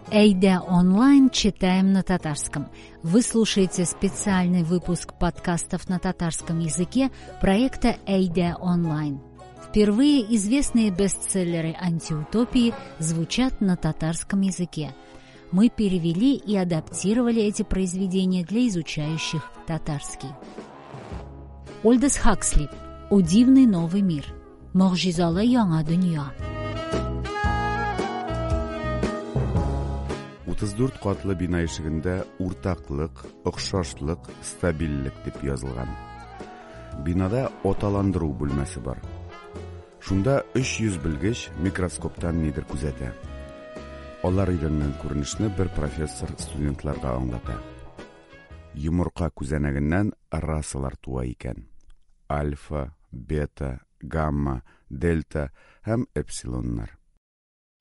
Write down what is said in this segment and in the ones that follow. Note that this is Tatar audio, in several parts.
Эйда онлайн читаем на татарском. Вы слушаете специальный выпуск подкастов на татарском языке проекта Эйда онлайн. Впервые известные бестселлеры антиутопии звучат на татарском языке. Мы перевели и адаптировали эти произведения для изучающих татарский. Ольдас Хаксли. «О дивный новый мир». Могжизалы яңа дөнья. 34 катлы бина ишегендә уртаклык, охшашлык, стабильлек дип язылган. Бинада оталандыру бүлмәсе бар. Шунда 300 белгеч микроскоптан нидер күзәтә. Алар өйрәнгән күренешне бер профессор студентларга аңлата. Йомырка күзәнәгеннән расалар туа икән. Альфа, бета, гамма, дельта һәм эпсилоннар.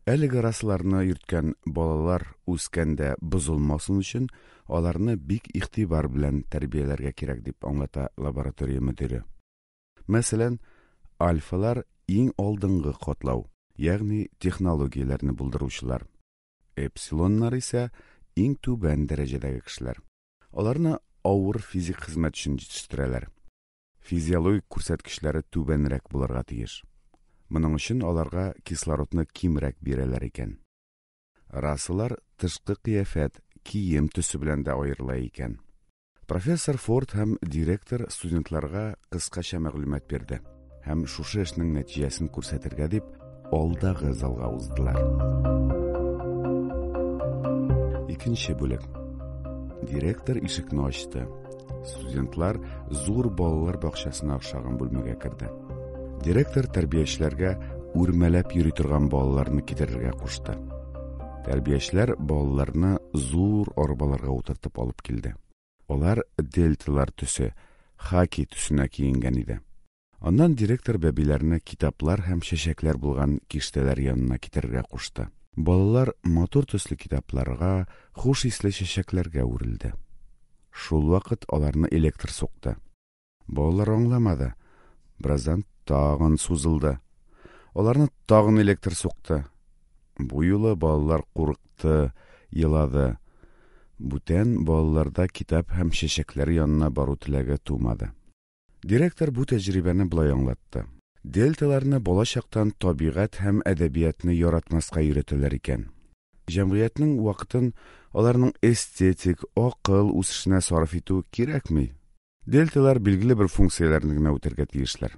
Әлеге расларны йөрткән балалар үскәндә бозылмасын өчен аларны бик игътибар белән тәрбияләргә кирәк дип аңлата лаборатория мөдире. Мәсәлән, альфалар иң алдынгы катлау, ягъни технологияләрне булдыручылар. Эпсилоннар исә иң түбән дәрәҗәдәге кешеләр. Аларны авыр физик хезмәт өчен җитештерәләр. Физиологик күрсәткечләре түбәнрәк булырга тиеш. Моның өчен аларга кислородны кимрәк бирәләр икән. Расалар тышкы кыяфәт, кием төсе белән дә аерыла икән. Профессор Форд һәм директор студентларга кыскача мәгълүмат бирде һәм шушы эшнең нәтиҗәсен күрсәтергә дип алдагы залга уздылар. Икенче бүлек. Директор ишекне ачты. Студентлар зур балалар бакчасына охшаган бүлмәгә керде. Директор тәрбиячеләргә үрмәләп йөри торган балаларны китерергә кушты. Тәрбиячеләр балаларны зур арбаларга утыртып алып килде. Алар дельталар төсе, хаки төсенә киенгән иде. Аннан директор бәбиләрне китаплар һәм чәчәкләр булган киштәләр янына китерергә кушты. Балалар матур төсле китапларга, хуш исле чәчәкләргә үрелде. Шул вакыт аларны электр сукты. Балалар аңламады. Бераздан тагын сузылды. Аларны тагын электр сукты. Бу юлы балалар курыкты, елады. Бүтән балаларда китап һәм чәчәкләр янына бару теләге тумады. Директор бу тәҗрибәне булай аңлатты. Дельталарны балачактан табигать һәм әдәбиятны яратмаска өйрәтәләр икән. Җәмгыятьнең вакытын аларның эстетик, акыл үсешенә сарыф итү кирәкми. Дельталар билгеле бер функцияләрне генә үтәргә тиешләр.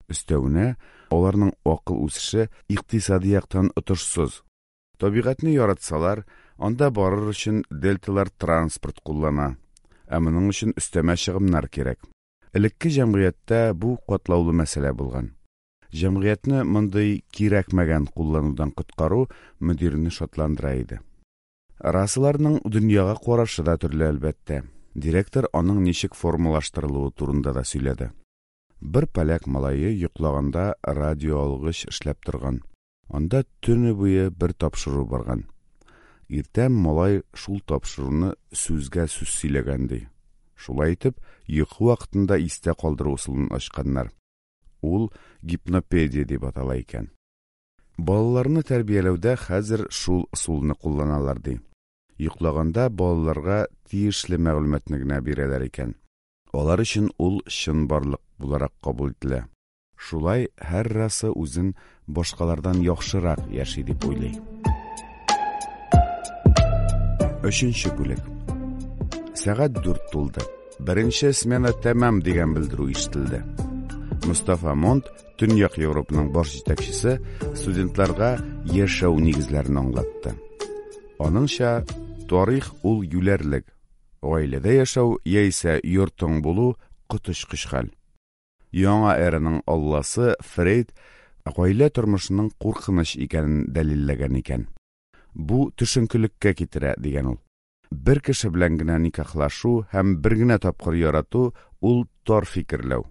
Өстәвенә, аларның акыл үсеше икътисади яктан отышсыз. Табигатьне яратсалар, анда барыр өчен дельталар транспорт куллана. Ә моның өчен өстәмә чыгымнар кирәк. Элекке җәмгыятьтә бу катлаулы мәсьәлә булган. Җәмгыятьне мондый кирәкмәгән кулланудан коткару мөдирне шатландыра иде. Расаларның дөньяга карашы да төрле әлбәттә. Директор аның ничек формалаштырылуы турында да сөйләде. Бер поляк малае йоклаганда радио алгыч эшләп торган. Анда төне буе бер тапшыру барган. Иртән малай шул тапшыруны сүзгә сүз сөйләгән ди. Шулай итеп, йокы вакытында истә калдыру усулын ачканнар. Ул гипнопедия дип атала икән. Балаларны тәрбияләүдә хәзер шул усулны кулланалар ди. Йоклаганда балаларга тиешле мәгълүматны генә бирәләр икән. Алар өчен ул чын барлык буларак кабул ителә. Шулай һәр расы үзен башкалардан яхшырак яши дип уйлый. Өченче бүлек. Сәгать 4 тулды. Беренче смена тәмам дигән белдерү ишетелде. Мустафа Монт, Төньяк Европаның баш җитәкчесе, студентларга яшәү нигезләрен аңлатты. Аныңча, тарих ул юләрлек. Гаиләдә яшәү яисә йортың булу коточкыч хәл. Яңа эраның алласы Фрейд гаилә тормышының куркыныч икәнен дәлилләгән икән. Бу төшенкелеккә китерә дигән ул. Бер кеше белән генә никахлашу һәм бер генә тапкыр ярату ул тар фикерләү.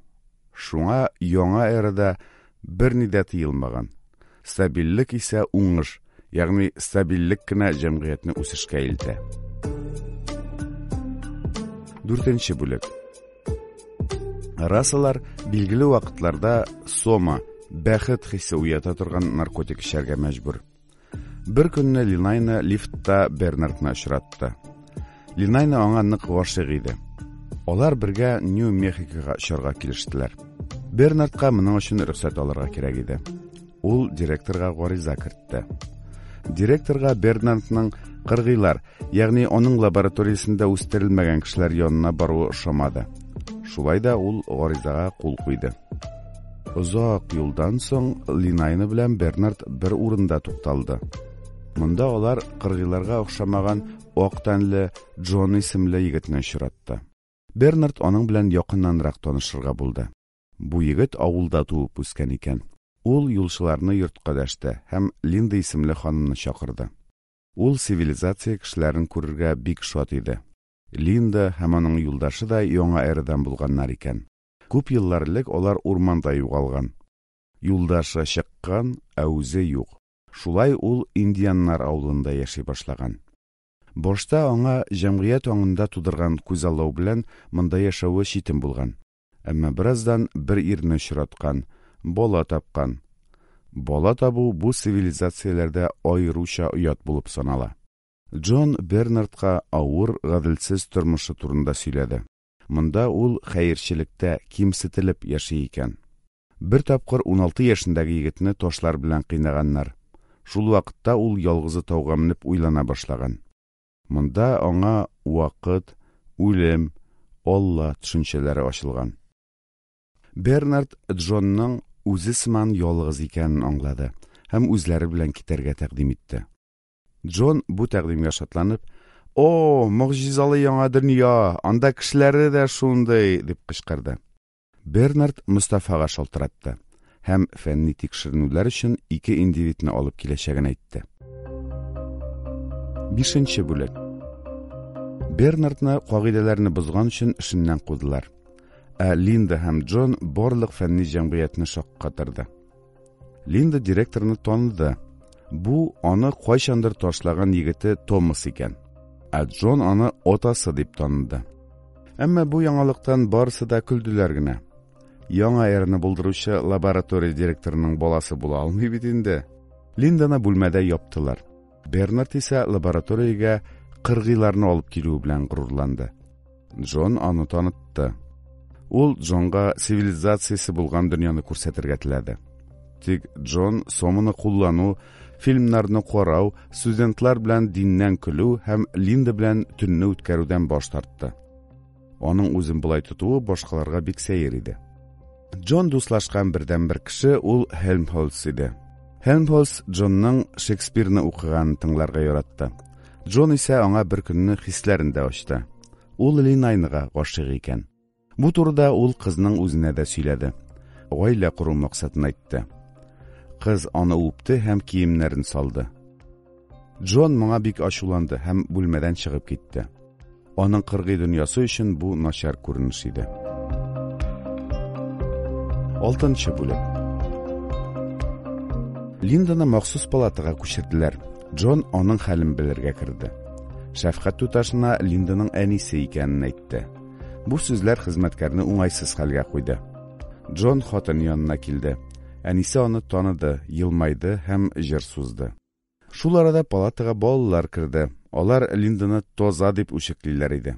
Шуңа яңа эрада берни дә тыелмаган. Стабильлек исә уңыш, ягъни стабильлек кенә җәмгыятьне үсешкә илтә. 4нче бүлек. Расалар билгеле вакытларда сома, бәхет хисе уята торган наркотик эчәргә мәҗбүр. Bir kөнне Линайна лифтта Бернардны очратты. Линайна аңа нык гашык иде. Алар бергә Нью-Мехикога очарга килештеләр. Бернардка моның өчен рөхсәт алырга кирәк иде. Ул директорга гариза кертте. Директорга Бернардның кыргыйлар, ягъни аның лабораториясендә үстерелмәгән кешеләр янына баруы ошамады. Шулай да ул гаризага кул куйды. Озак юлдан соң Линайна белән Бернард бер урында тукталды. Монда алар кыргыйларга охшамаган ак тәнле Джон исемле егетне очратты. Бернард аның белән якыннанрак танышырга булды. Бу егет авылда туып үскән икән. Ул юлчыларны йортка дәште һәм Линда исемле ханымны чакырды. Ул цивилизация кешеләрен күрергә бик шат иде. Линда һәм аның юлдашы да яңа эрадан булганнар икән. Күп еллар элек алар урманда югалган. Юлдашы чыккан, ә үзе юк. Шулай ул индианнар авылында яши башлаган. Башта аңа җәмгыять аңында тудырган күзаллау белән монда яшәүе читен булган. Әмма бераздан бер ирне очраткан, бала тапкан. Бала табу бу цивилизацияләрдә аеруча оят булып санала. Джон Бернардка авыр, гаделсез тормышы турында сөйләде. Монда ул хәерчелектә кимсетелеп яши икән. Бер тапкыр 16 яшендәге егетне ташлар белән кыйнаганнар. Шул вакытта ул ялгызы тауга менеп уйлана башлаган. Монда аңа вакыт, үлем, Алла төшенчәләре ачылган. Бернард Джонның үзе сыман ялгыз икәнен аңлады һәм үзләре белән китәргә тәкъдим итте. Джон бу тәкъдимгә шатланып, «О, мөгъҗизалы яңа дөнья, анда кешеләре дә шундый!» дип кычкырды. Бернард Мустафага шалтыратты һәм фәнни тикшеренүләр өчен 2 индивидны алып киләчәген әйтте. 5нче бүлек. Бернардны кагыйдәләрне бозган өчен эшеннән кудылар. Линда һәм Джон барлык фәнни җәмгыятьне шаккатырды. Линда директорны таныды. Бу аны кайчандыр ташлаган егете Томас икән. Джон аны атасы дип таныды. Әмма бу яңалыктан барысы да көлделәр генә. Яңа эрне булдыручы лаборатория директорының баласы була алмый бит инде. Линданы бүлмәдә яптылар. Бернард исә лабораториягә кыргыйларны алып килү белән горурланды. Джон аны танытты. Ул Джонга цивилизациясе булган дөньяны күрсәтергә теләде. Тик Джон соманы куллану, фильмнарны карау, студентлар белән диннән көлү һәм Линда белән төнне үткәрүдән баш тартты. Аның үзен булай тотуы башкаларга бик сәер иде. Джон дуслашкан бердән-бер кеше ул Хелмхолц иде. Хелмхолц Джонның Шекспирны укыган тыңларга яратты. Джон исә аңа бер көнне хисләрен дә ачты. Ул Линайнага гашык икән. Бу турыда ул кызның үзенә дә сөйләде. Гаилә кору максатын әйтте. Кыз аны үпте һәм киемнәрен салды. Джон моңа бик ачуланды һәм бүлмәдән чыгып китте. Аның кыргый дөньясы өчен бу начар күренеш иде. 6нчы бүлек. Линданы махсус палатага күчерделәр. Джон аның хәлен белергә керде. Шәфкать туташына Линданың әнисе икәнен әйтте. Бу сүзләр хезмәткәрне уңайсыз хәлгә куйды. Джон хатын янына килде. Әнисе аны таныды, елмайды һәм җыр сузды. Шул арада палатага балалар керде. Алар Линданы тоза дип үчеклиләр иде.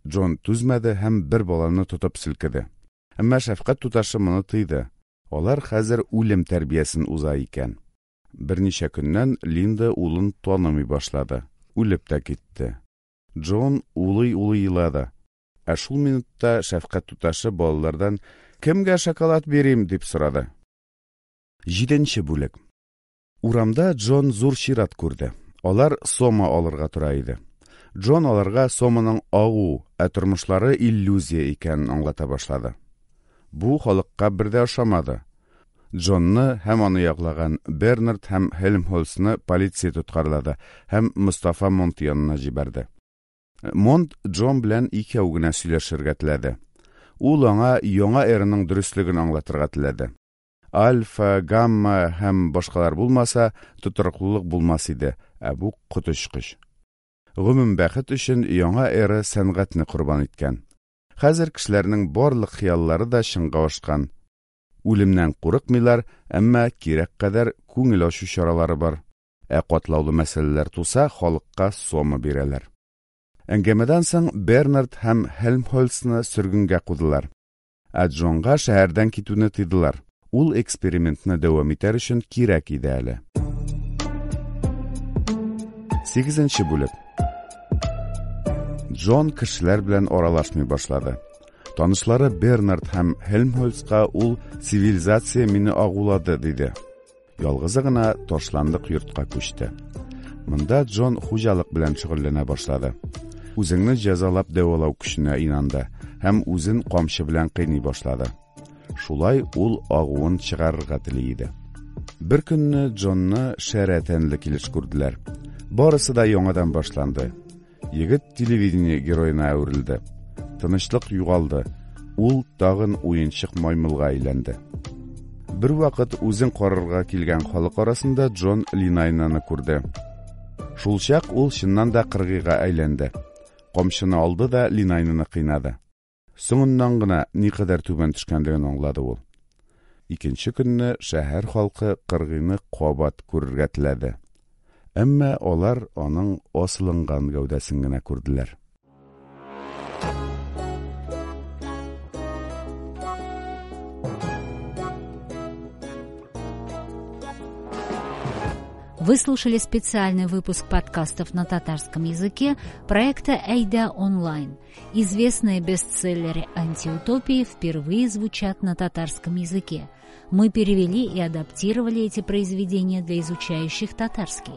Джон түзмәде һәм бер баланы тотып силкеде. Әмма шәфкать туташы моны тыйды. Алар хәзер үлем тәрбиясен уза икән. Берничә көннән Линда улын танымый башлады. Үлеп тә китте. Джон улый-улый елады. Ә шул минутта шәфкать туташы балалардан «Кемгә шоколад бирим?» дип сорады. 7нче бүлек. Урамда Джон зур чират күрде. Алар сома алырга тора иде. Джон аларга соманың агу, тормышлары иллюзия икәнен аңлата башлады. Бу халыкка бердә ошамады. Джонны һәм аны яглаган Бернард һәм Хелмхолцны полиция тоткарлады һәм Мустафа Монт янына җибәрде. Монт Джон белән икәү генә сөйләшергә теләде. Ул аңа яңа эрның дөрестлеген аңлатырга теләде. Альфа, гамма һәм башкалар булмаса, тотрыклылык булмас иде, бу коточкыч. Гомум бәхет өчен яңа эра сәнгатьне курбан иткән. Хәзер кешеләрнең барлык хыяллары да чынга ашкан. Үлемнән курыкмыйлар, әмма кирәк кадәр күңел ачу чаралары бар. Катлаулы мәсьәләләр туса, халыкка сома бирәләр. Әңгәмәдән соң Бернард һәм Хелмхольцны сөргенгә кудылар. Джонга шәһәрдән китүне тыйдылар. Ул экспериментны дәвам итәр өчен кирәк иде әле. 8-нче бүлек. Джон кешеләр белән аралашмый башлады. Танышлары Бернард һәм Хелмхольцка ул цивилизация мине агулады диде. Ялгызы гына ташландык йортка күчте. Монда Джон хуҗалык белән шөгыльләнә башлады. Үзеңне җәзалап дәвалау көченә инанды һәм үзен камчы белән кыйный башлады. Шулай ул агуын чыгарырга тели иде. Бер көнне Джонны шәрәтәнле килеш күрделәр. Барысы да яңадан башланды. Егет телевидение героена әверелде. Тынычлык югалды. Ул тагын уенчык маймылга әйләнде. Бер вакыт үзен карарга килгән халык арасында Джон Линайнаны күрде. Шул чак ул чыннан да кыргыйга әйләнде. Камчыны алды да Линайнаны кыйнады. Соңыннан гына никадәр түбән төшкәнлеген аңлады ул. Икенче көнне шәһәр халкы кыргыйны кабат күрергә теләде. Әмма алар аның асылынган гәүдәсен генә күрделәр. Вы слушали специальный выпуск подкастов на татарском языке проекта «Эйда онлайн». Известные бестселлеры антиутопии впервые звучат на татарском языке. Мы перевели и адаптировали эти произведения для изучающих татарский.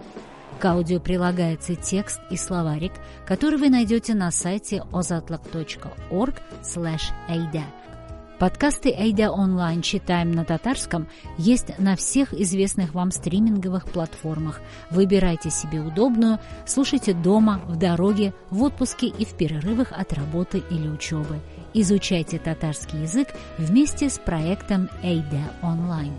К аудио прилагается текст и словарик, который вы найдете на сайте ozatlik.org/эйда. Подкасты «Эйда онлайн. Читаем на татарском» есть на всех известных вам стриминговых платформах. Выбирайте себе удобную, слушайте дома, в дороге, в отпуске и в перерывах от работы или учебы. Изучайте татарский язык вместе с проектом «Эйда онлайн».